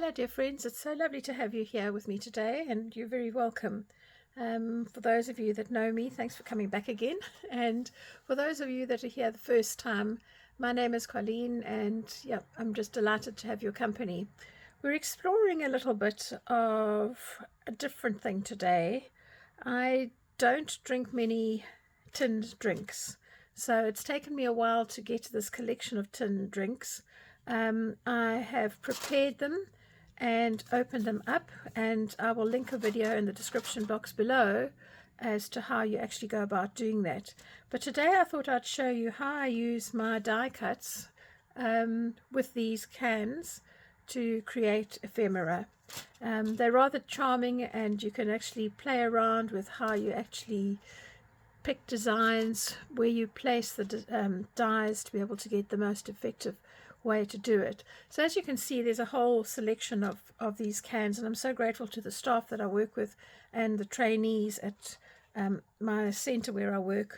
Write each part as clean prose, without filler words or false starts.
Hello dear friends, it's so lovely to have you here with me today, and you're very welcome. For those of you that know me, thanks for coming back again, and for those of you that are here the first time, my name is Colleen, and yeah, I'm just delighted to have your company. We're exploring a little bit of a different thing today. I don't drink many tinned drinks, so it's taken me a while to get to this collection of tinned drinks. I have prepared them and open them up, and I will link a video in the description box below as to how you actually go about doing that. But today I thought I'd show you how I use my die cuts with these cans to create ephemera. They're rather charming, and you can actually play around with how you actually pick designs, where you place the dies to be able to get the most effective way to do it. So as you can see, there's a whole selection of these cans, and I'm so grateful to the staff that I work with and the trainees at my centre where I work,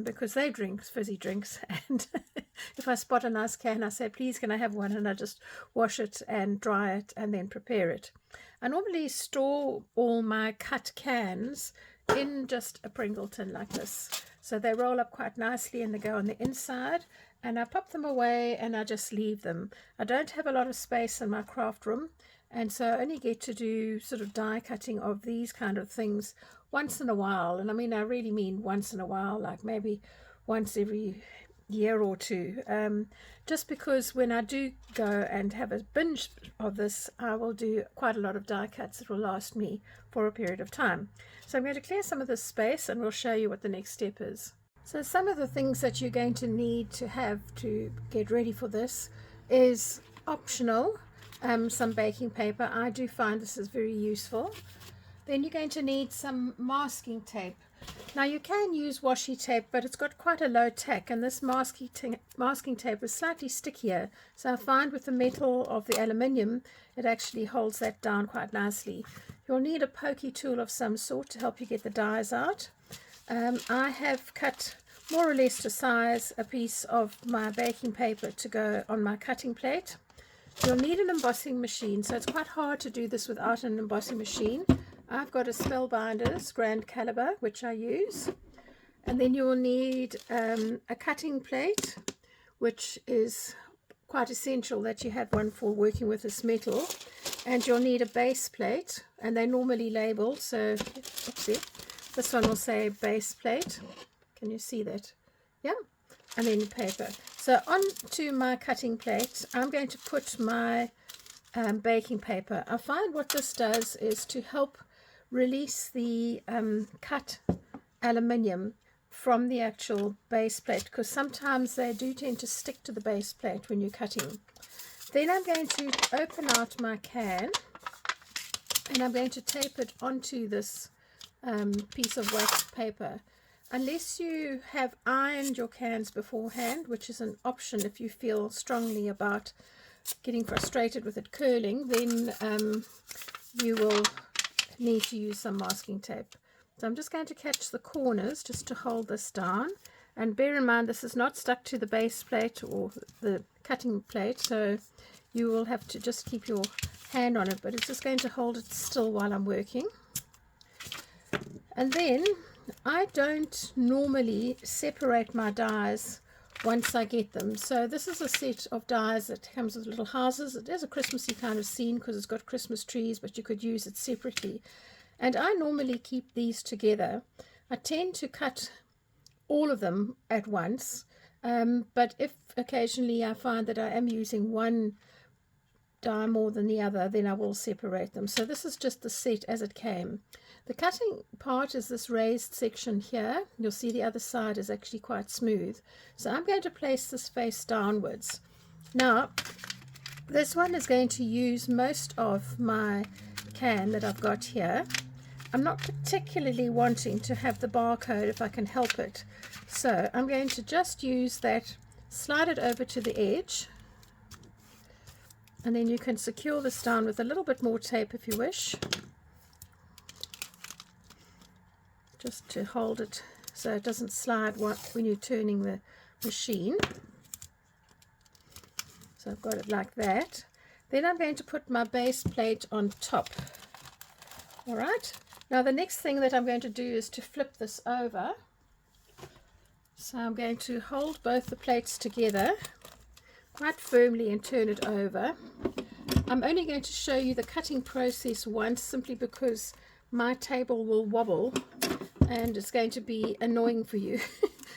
because they drink fizzy drinks, and if I spot a nice can, I say, please can I have one, and I just wash it and dry it and then prepare it. I normally store all my cut cans in just a Pringle tin like this, so they roll up quite nicely and they go on the inside, and I pop them away and I just leave them. I don't have a lot of space in my craft room, and so I only get to do sort of die cutting of these kind of things once in a while. And I mean, I really mean once in a while, like maybe once every year or two, just because when I do go and have a binge of this, I will do quite a lot of die cuts that will last me for a period of time. So I'm going to clear some of this space, and we'll show you what the next step is. So some of the things that you're going to need to have to get ready for this is optional. Some baking paper. I do find this is very useful. Then you're going to need some masking tape. Now you can use washi tape, but it's got quite a low tack, and this masking tape is slightly stickier. So I find with the metal of the aluminium, it actually holds that down quite nicely. You'll need a pokey tool of some sort to help you get the dies out. I have cut more or less to size a piece of my baking paper to go on my cutting plate. You'll need an embossing machine, so it's quite hard to do this without an embossing machine. I've got a Spellbinders Grand Caliber, which I use. And then you will need a cutting plate, which is quite essential that you have one for working with this metal. And you'll need a base plate, and they're normally labeled, so oopsie, this one will say base plate. Can you see that? Yeah. And then paper. So onto my cutting plate, I'm going to put my baking paper. I find what this does is to help release the cut aluminium from the actual base plate, because sometimes they do tend to stick to the base plate when you're cutting. Then I'm going to open out my can, and I'm going to tape it onto this piece of waxed paper. Unless you have ironed your cans beforehand, which is an option if you feel strongly about getting frustrated with it curling, then you will need to use some masking tape. So I'm just going to catch the corners just to hold this down, and bear in mind this is not stuck to the base plate or the cutting plate, so you will have to just keep your hand on it, but it's just going to hold it still while I'm working. And then I don't normally separate my dies once I get them. So this is a set of dies that comes with little houses. It is a Christmassy kind of scene because it's got Christmas trees, but you could use it separately. And I normally keep these together. I tend to cut all of them at once, but if occasionally I find that I am using one die more than the other, then I will separate them. So this is just the set as it came. The cutting part is this raised section here. You'll see the other side is actually quite smooth. So I'm going to place this face downwards. Now, this one is going to use most of my can that I've got here. I'm not particularly wanting to have the barcode if I can help it. So I'm going to just use that, slide it over to the edge, and then you can secure this down with a little bit more tape if you wish, just to hold it so it doesn't slide when you're turning the machine. So I've got it like that. Then I'm going to put my base plate on top. All right. Now the next thing that I'm going to do is to flip this over. So I'm going to hold both the plates together quite firmly and turn it over. I'm only going to show you the cutting process once, simply because my table will wobble and it's going to be annoying for you.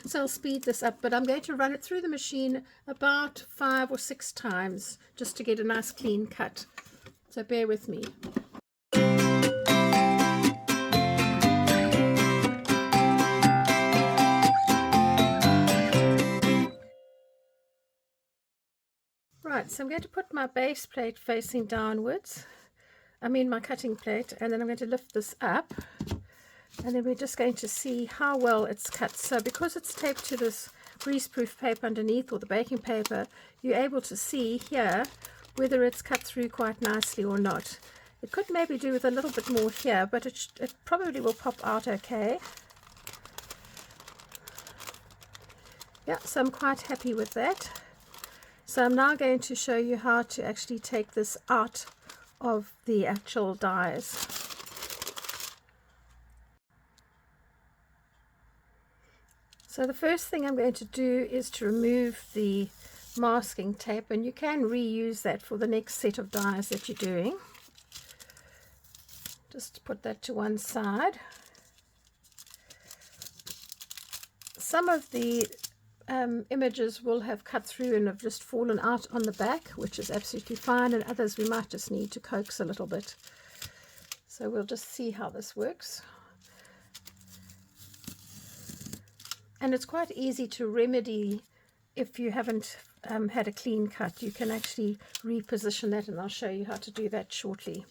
So I'll speed this up, but I'm going to run it through the machine about 5 or 6 times just to get a nice clean cut. So bear with me. Right, so I'm going to put my base plate facing downwards, my cutting plate, and then I'm going to lift this up, and then we're just going to see how well it's cut. So because it's taped to this greaseproof paper underneath, or the baking paper, you're able to see here whether it's cut through quite nicely or not. It could maybe do with a little bit more here, but it probably will pop out okay. Yeah, so I'm quite happy with that. So I'm now going to show you how to actually take this out of the actual dies. So the first thing I'm going to do is to remove the masking tape, and you can reuse that for the next set of dies that you're doing. Just put that to one side. Some of the images will have cut through and have just fallen out on the back, which is absolutely fine, and others we might just need to coax a little bit. So we'll just see how this works. And it's quite easy to remedy if you haven't had a clean cut. You can actually reposition that, and I'll show you how to do that shortly.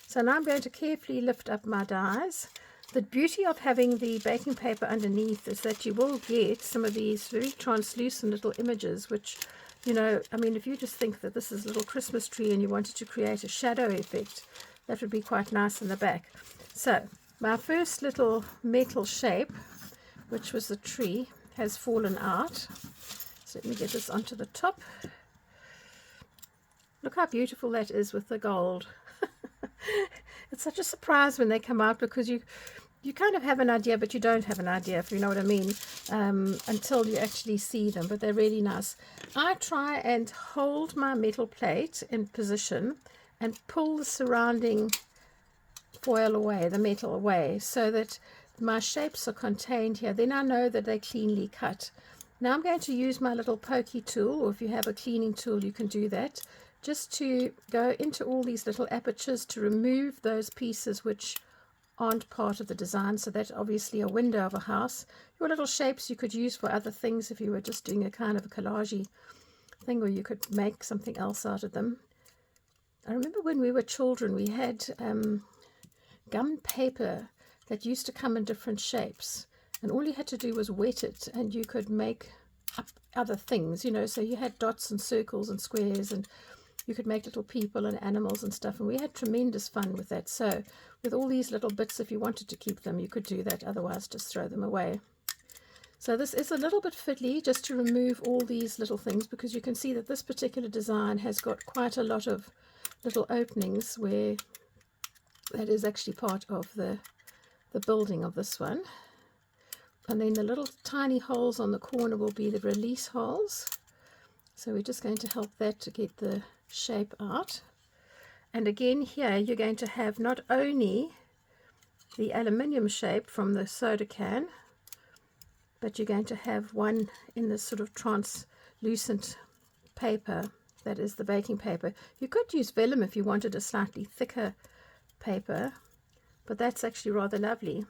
So now I'm going to carefully lift up my dies. The beauty of having the baking paper underneath is that you will get some of these very translucent little images, which, if you just think that this is a little Christmas tree and you wanted to create a shadow effect, that would be quite nice in the back. So my first little metal shape, which was the tree, has fallen out. So let me get this onto the top. Look how beautiful that is with the gold. It's such a surprise when they come out, because you kind of have an idea, but you don't have an idea, if you know what I mean, until you actually see them. But they're really nice. I try and hold my metal plate in position and pull the surrounding foil away, the metal away, so that my shapes are contained here. Then I know that they're cleanly cut. Now I'm going to use my little pokey tool, or if you have a cleaning tool you can do that, just to go into all these little apertures to remove those pieces which aren't part of the design. So that's obviously a window of a house. Your little shapes you could use for other things if you were just doing a kind of a collage thing, or you could make something else out of them. I remember when we were children we had gum paper that used to come in different shapes, and all you had to do was wet it and you could make up other things, so you had dots and circles and squares, and you could make little people and animals and stuff, and we had tremendous fun with that. So with all these little bits, if you wanted to keep them, you could do that, otherwise just throw them away. So this is a little bit fiddly, just to remove all these little things, because you can see that this particular design has got quite a lot of little openings where that is actually part of the building of this one. And then the little tiny holes on the corner will be the release holes. So we're just going to help that to get the shape out. And again here you're going to have not only the aluminium shape from the soda can, but you're going to have one in this sort of translucent paper that is the baking paper. You could use vellum if you wanted a slightly thicker paper, but that's actually rather lovely.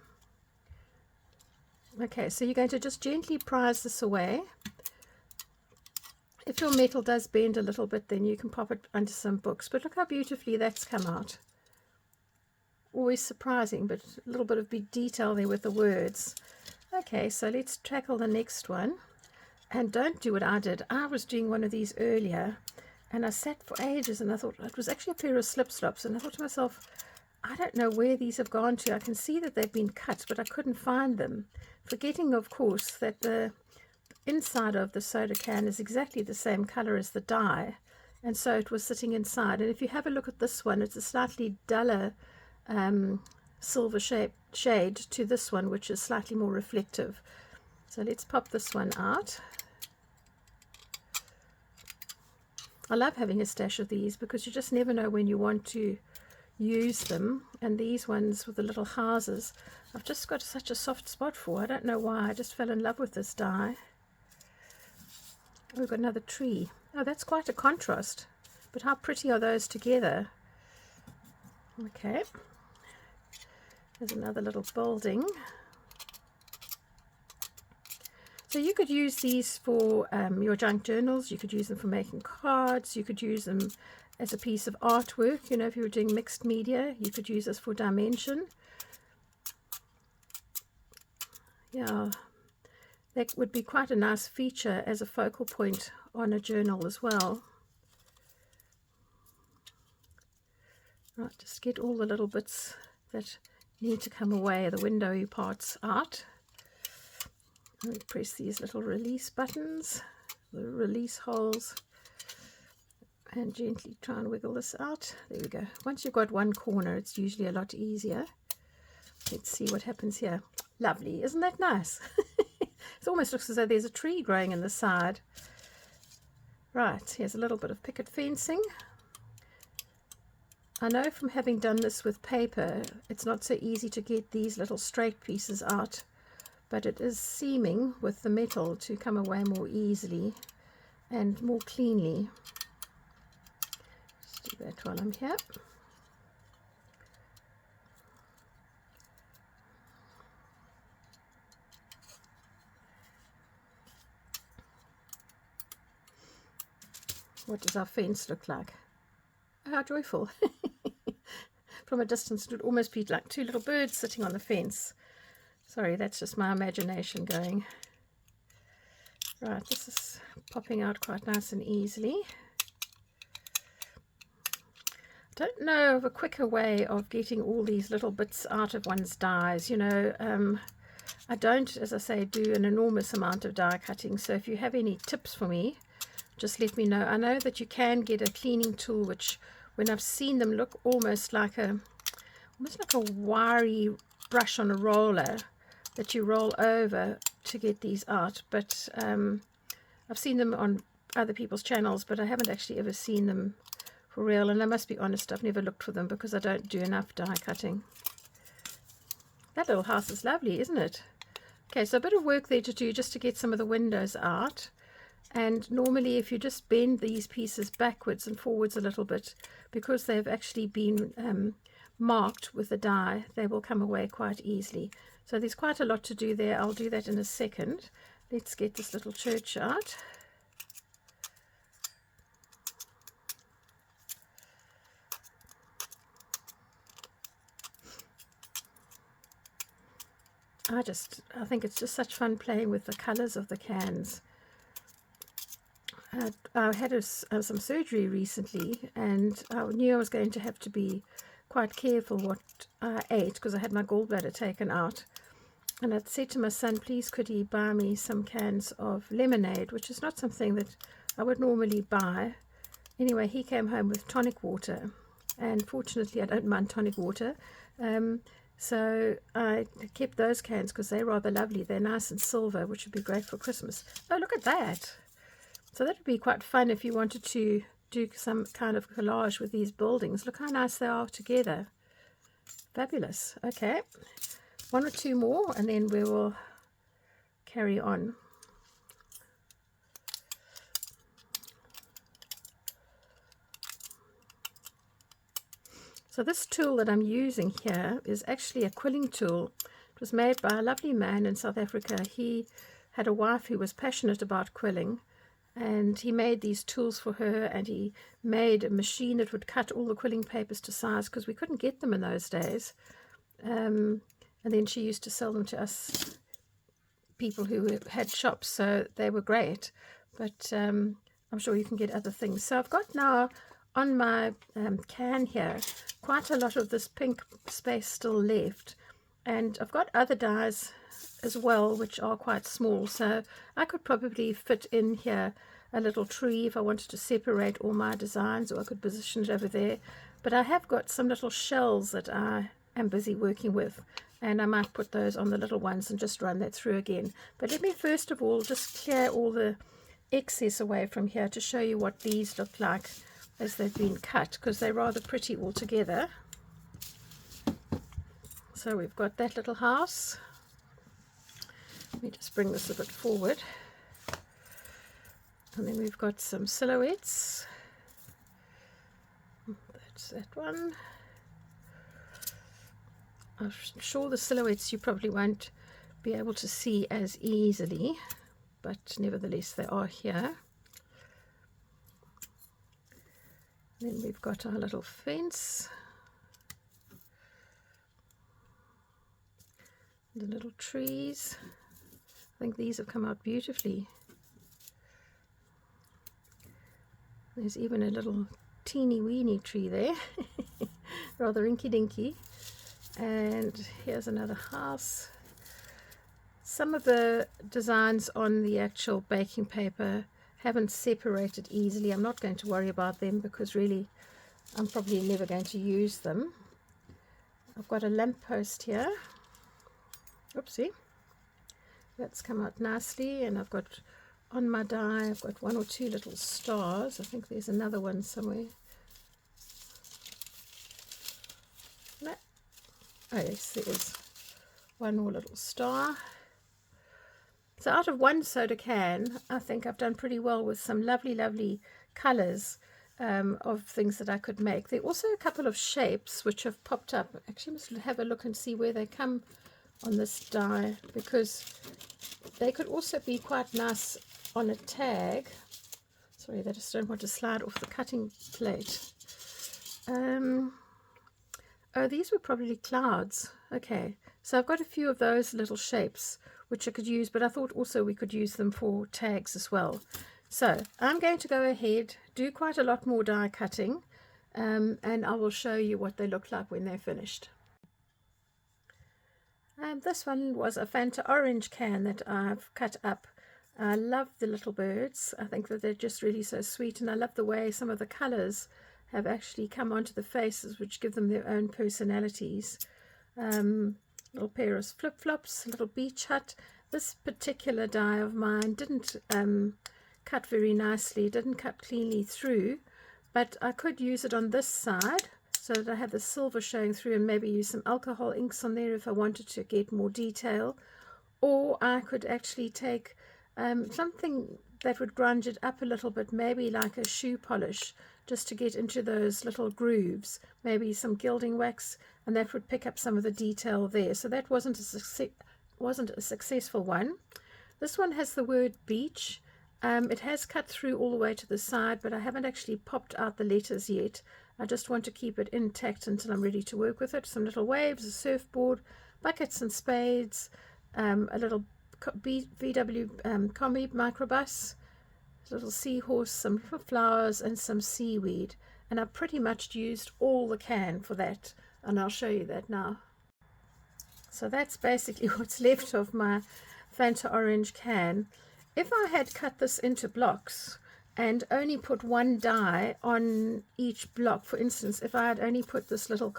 Okay, so you're going to just gently prise this away. If your metal does bend a little bit, then you can pop it under some books. But look how beautifully that's come out. Always surprising, but a little bit of big detail there with the words. Okay, so let's tackle the next one. And don't do what I did. I was doing one of these earlier, and I sat for ages, and I thought it was actually a pair of slip-slops, and I thought to myself, I don't know where these have gone to. I can see that they've been cut, but I couldn't find them. Forgetting, of course, that the inside of the soda can is exactly the same color as the die, and so it was sitting inside. And if you have a look at this one, it's a slightly duller silver shade to this one, which is slightly more reflective. So let's pop this one out. I love having a stash of these because you just never know when you want to use them. And these ones with the little houses, I've just got such a soft spot for. I don't know why, I just fell in love with this die. Oh, we've got another tree. Oh, that's quite a contrast, but how pretty are those together. Okay, there's another little building. So you could use these for your junk journals, you could use them for making cards, you could use them as a piece of artwork. You know, if you were doing mixed media, you could use this for dimension. Yeah, that would be quite a nice feature as a focal point on a journal as well. Right, just get all the little bits that need to come away, the windowy parts out. And press these little release buttons, the release holes, and gently try and wiggle this out. There we go. Once you've got one corner, it's usually a lot easier. Let's see what happens here. Lovely, isn't that nice? It almost looks as though there's a tree growing in the side. Right, here's a little bit of picket fencing. I know from having done this with paper, it's not so easy to get these little straight pieces out, but it is seeming with the metal to come away more easily and more cleanly. Just do that while I'm here. What does our fence look like? Oh, how joyful. From a distance it would almost be like two little birds sitting on the fence. Sorry, that's just my imagination going. Right, this is popping out quite nice and easily. I don't know of a quicker way of getting all these little bits out of one's dies. You know, I don't, as I say, do an enormous amount of die cutting, so if you have any tips for me, just let me know. I know that you can get a cleaning tool which, when I've seen them, look almost like a wiry brush on a roller that you roll over to get these out. But I've seen them on other people's channels, but I haven't actually ever seen them for real. And I must be honest, I've never looked for them because I don't do enough die cutting. That little house is lovely, isn't it? Okay, so a bit of work there to do just to get some of the windows out. And normally if you just bend these pieces backwards and forwards a little bit, because they've actually been marked with the die, they will come away quite easily. So there's quite a lot to do there. I'll do that in a second. Let's get this little church out. I think it's just such fun playing with the colors of the cans. I had some surgery recently, and I knew I was going to have to be quite careful what I ate because I had my gallbladder taken out. And I'd said to my son, please could he buy me some cans of lemonade, which is not something that I would normally buy. Anyway, he came home with tonic water, and fortunately I don't mind tonic water. So I kept those cans because they're rather lovely. They're nice and silver, which would be great for Christmas. Oh, look at that. So that would be quite fun if you wanted to do some kind of collage with these buildings. Look how nice they are together. Fabulous. Okay, one or two more and then we will carry on. So this tool that I'm using here is actually a quilling tool. It was made by a lovely man in South Africa. He had a wife who was passionate about quilling, and he made these tools for her, and he made a machine that would cut all the quilling papers to size because we couldn't get them in those days. And then she used to sell them to us people who had shops, so they were great. But I'm sure you can get other things. So I've got now on my can here quite a lot of this pink space still left, and I've got other dies as well which are quite small, so I could probably fit in here a little tree if I wanted to separate all my designs, or I could position it over there. But I have got some little shells that I am busy working with, and I might put those on the little ones and just run that through again. But let me first of all just clear all the excess away from here to show you what these look like as they've been cut, because they're rather pretty all together. So we've got that little house. Let me just bring this a bit forward. And then we've got some silhouettes. That's that one. I'm sure the silhouettes you probably won't be able to see as easily, but nevertheless they are here. Then we've got our little fence, the little trees. I think these have come out beautifully. There's even a little teeny weeny tree there, rather inky dinky. And here's another house. Some of the designs on the actual baking paper haven't separated easily. I'm not going to worry about them because really I'm probably never going to use them. I've got a lamppost here. Oopsie. That's come out nicely, and I've got on my die, I've got one or two little stars. I think there's another one somewhere. No. Oh yes, there is one more little star. So out of one soda can, I think I've done pretty well with some lovely colours of things that I could make. There are also a couple of shapes which have popped up. Actually, I must have a look and see where they come on this die, because they could also be quite nice on a tag. Sorry, I just don't want to slide off the cutting plate. Oh, these were probably clouds. Okay, so I've got a few of those little shapes which I could use, but I thought also we could use them for tags as well. So I'm going to go ahead, do quite a lot more die cutting, and I will show you what they look like when they're finished. This one was a Fanta orange can that I've cut up. I love the little birds. I think that they're just really so sweet, and I love the way some of the colours have actually come onto the faces, which give them their own personalities. Little pair of flip-flops, little beach hut. This particular die of mine didn't cut very nicely, didn't cut cleanly through, but I could use it on this side so that I have the silver showing through, and maybe use some alcohol inks on there if I wanted to get more detail. Or I could actually take something that would grunge it up a little bit, maybe like a shoe polish, just to get into those little grooves, maybe some gilding wax, and that would pick up some of the detail there. So that wasn't a successful one. This one has the word beach. It has cut through all the way to the side, but I haven't actually popped out the letters yet. I just want to keep it intact until I'm ready to work with it. Some little waves, a surfboard, buckets and spades, a little VW combi microbus, a little seahorse, some little flowers, and some seaweed. And I pretty much used all the can for that, and I'll show you that now. So that's basically what's left of my Fanta orange can. If I had cut this into blocks and only put one die on each block, for instance, if I had only put this little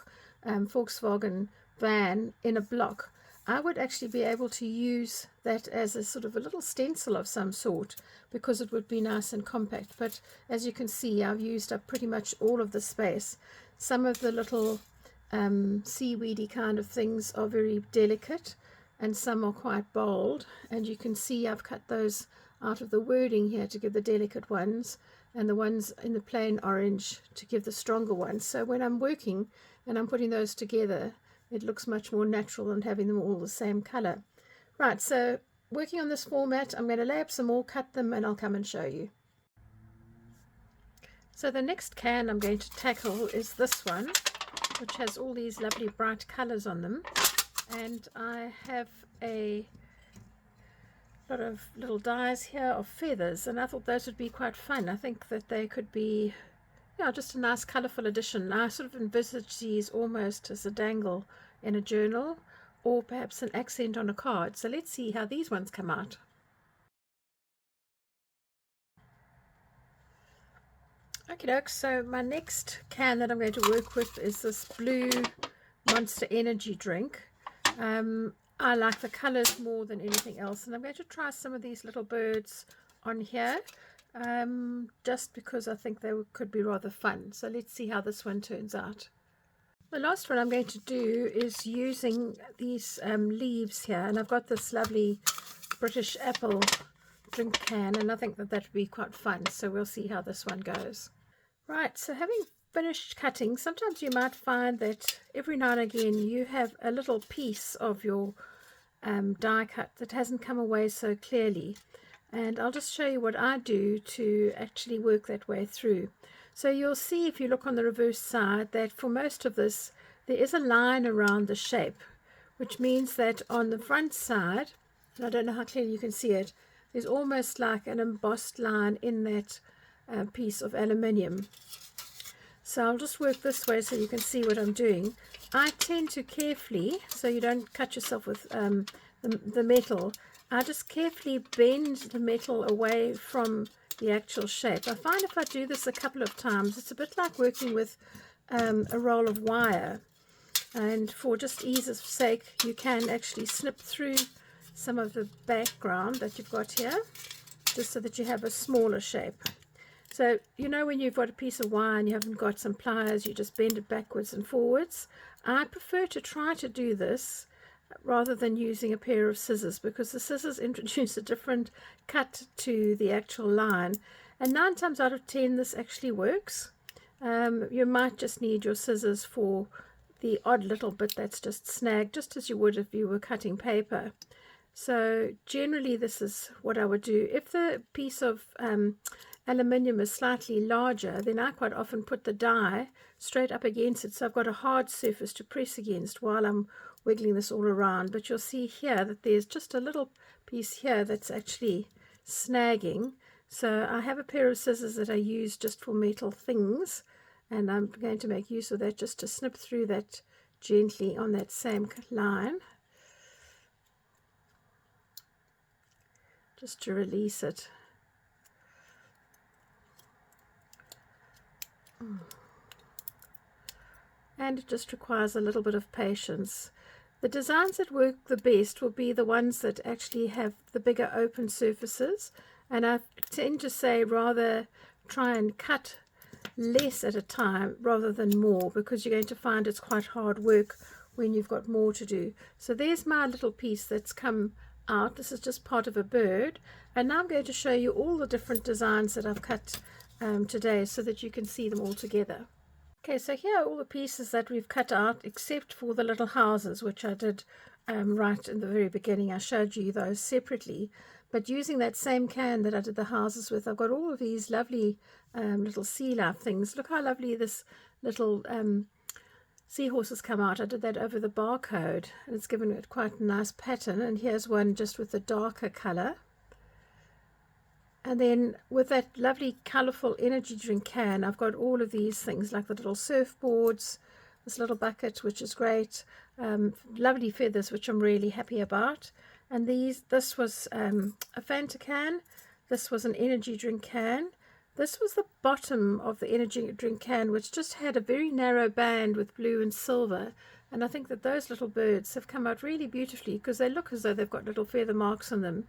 Volkswagen van in a block, I would actually be able to use that as a sort of a little stencil of some sort, because it would be nice and compact. But as you can see, I've used up pretty much all of the space. Some of the little seaweedy kind of things are very delicate, and some are quite bold, and you can see I've cut those out of the wording here to give the delicate ones, and the ones in the plain orange to give the stronger ones. So when I'm working and I'm putting those together, it looks much more natural than having them all the same color. Right, so working on this format, I'm going to lay up some more, cut them, and I'll come and show you. So the next can I'm going to tackle is this one, which has all these lovely bright colors on them. And I have a lot of little dies here of feathers, and I thought those would be quite fun. I think that they could be, just a nice colorful addition. I sort of envisage these almost as a dangle in a journal, or perhaps an accent on a card. So let's see how these ones come out. Okay, doke. So my next can that I'm going to work with is this blue Monster Energy drink. I like the colors more than anything else, and I'm going to try some of these little birds on here, just because I think they could be rather fun. So let's see how this one turns out. The last one I'm going to do is using these leaves here, and I've got this lovely British apple drink can, and I think that would be quite fun. So we'll see how this one goes. Right, so having finished cutting, sometimes you might find that every now and again you have a little piece of your die cut that hasn't come away so clearly, and I'll just show you what I do to actually work that way through. So you'll see, if you look on the reverse side, that for most of this there is a line around the shape, which means that on the front side, and I don't know how clearly you can see it, there's almost like an embossed line in that piece of aluminium. So I'll just work this way so you can see what I'm doing. I tend to carefully, so you don't cut yourself with the metal, I just carefully bend the metal away from the actual shape. I find if I do this a couple of times, it's a bit like working with a roll of wire, and for just ease's sake you can actually snip through some of the background that you've got here, just so that you have a smaller shape. So, you know, when you've got a piece of wire and you haven't got some pliers, you just bend it backwards and forwards. I prefer to try to do this rather than using a pair of scissors, because the scissors introduce a different cut to the actual line. And 9 times out of 10, this actually works. You might just need your scissors for the odd little bit that's just snagged, just as you would if you were cutting paper. So generally this is what I would do. If the piece of aluminium is slightly larger, then I quite often put the die straight up against it, so I've got a hard surface to press against while I'm wiggling this all around. But you'll see here that there's just a little piece here that's actually snagging. So I have a pair of scissors that I use just for metal things, and I'm going to make use of that just to snip through that gently on that same line, just to release it. And it just requires a little bit of patience. The designs that work the best will be the ones that actually have the bigger open surfaces, and I tend to say rather try and cut less at a time rather than more, because you're going to find it's quite hard work when you've got more to do. So there's my little piece that's come out. This is just part of a bird, and now I'm going to show you all the different designs that I've cut today so that you can see them all together. Okay, so here are all the pieces that we've cut out except for the little houses, which I did right in the very beginning. I showed you those separately, but using that same can that I did the houses with, I've got all of these lovely little sea life things. Look how lovely this little seahorses come out. I did that over the barcode, and it's given it quite a nice pattern. And here's one just with the darker color. And then with that lovely colourful energy drink can, I've got all of these things like the little surfboards, this little bucket, which is great, lovely feathers, which I'm really happy about. And this was a Fanta can, this was an energy drink can, this was the bottom of the energy drink can, which just had a very narrow band with blue and silver. And I think that those little birds have come out really beautifully, because they look as though they've got little feather marks on them.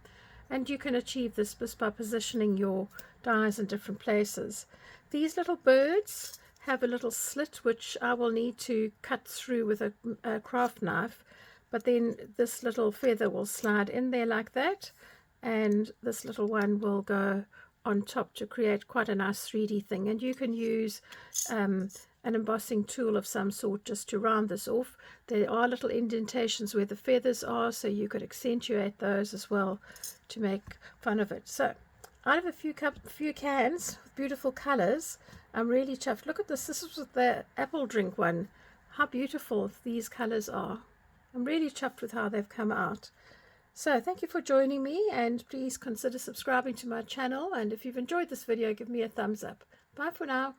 And you can achieve this just by positioning your dies in different places. These little birds have a little slit which I will need to cut through with a craft knife, but then this little feather will slide in there like that, and this little one will go on top to create quite a nice 3D thing. And you can use an embossing tool of some sort just to round this off. There are little indentations where the feathers are, so you could accentuate those as well to make fun of it. So out of a few cans with beautiful colors, I'm really chuffed. Look at this. This is the apple drink one. How beautiful these colors are. I'm really chuffed with how they've come out. So thank you for joining me, and please consider subscribing to my channel, and if you've enjoyed this video, give me a thumbs up. Bye for now.